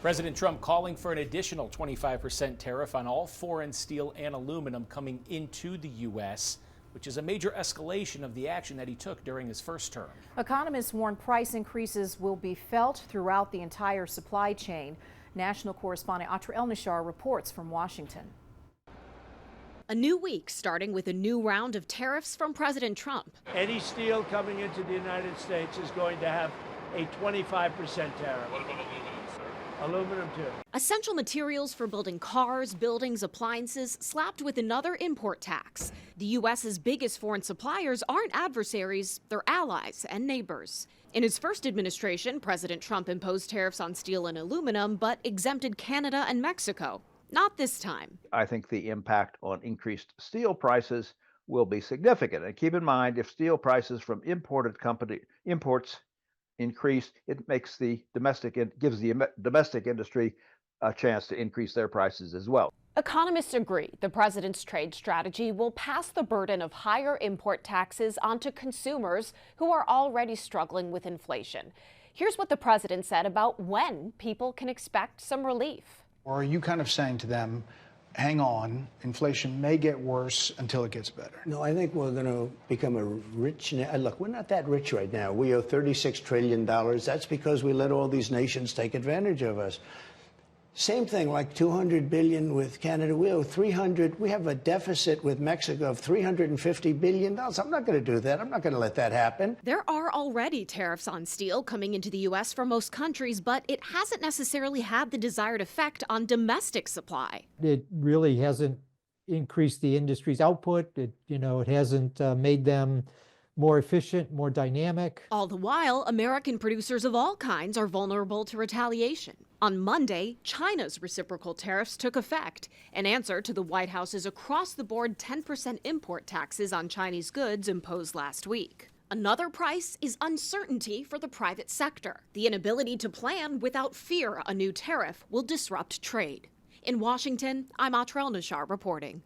President Trump calling for an additional 25% tariff on all foreign steel and aluminum coming into the U.S., which is a major escalation of the action that he took during his first term. Economists warn price increases will be felt throughout the entire supply chain. National correspondent Atra El-Nashar reports from Washington. A new week starting with a new round of tariffs from President Trump. Any steel coming into the United States is going to have a 25% tariff. What about aluminum, sir? Aluminum too. Essential materials for building cars, buildings, appliances slapped with another import tax. The U.S.'s biggest foreign suppliers aren't adversaries, they're allies and neighbors. In his first administration, President Trump imposed tariffs on steel and aluminum, but exempted Canada and Mexico. Not this time. I think the impact on increased steel prices will be significant. And keep in mind, if steel prices from imports increase, it gives the domestic industry a chance to increase their prices as well. Economists agree the president's trade strategy will pass the burden of higher import taxes onto consumers who are already struggling with inflation. Here's what the president said about when people can expect some relief. Or are you kind of saying to them, hang on, inflation may get worse until it gets better? No, I think we're going to become a rich. Look, we're not that rich right now. We owe $36 trillion. That's because we let all these nations take advantage of us. Same thing, like $200 billion with Canada. We owe $300. We have a deficit with Mexico of $350 billion. I'm not going to do that. I'm not going to let that happen. There are already tariffs on steel coming into the U.S. from most countries, but it hasn't necessarily had the desired effect on domestic supply. It really hasn't increased the industry's output. It hasn't made them more efficient, more dynamic. All the while, American producers of all kinds are vulnerable to retaliation. On Monday, China's reciprocal tariffs took effect, an answer to the White House's across-the-board 10% import taxes on Chinese goods imposed last week. Another price is uncertainty for the private sector, the inability to plan without fear a new tariff will disrupt trade. In Washington, I'm Atra El-Nashar reporting.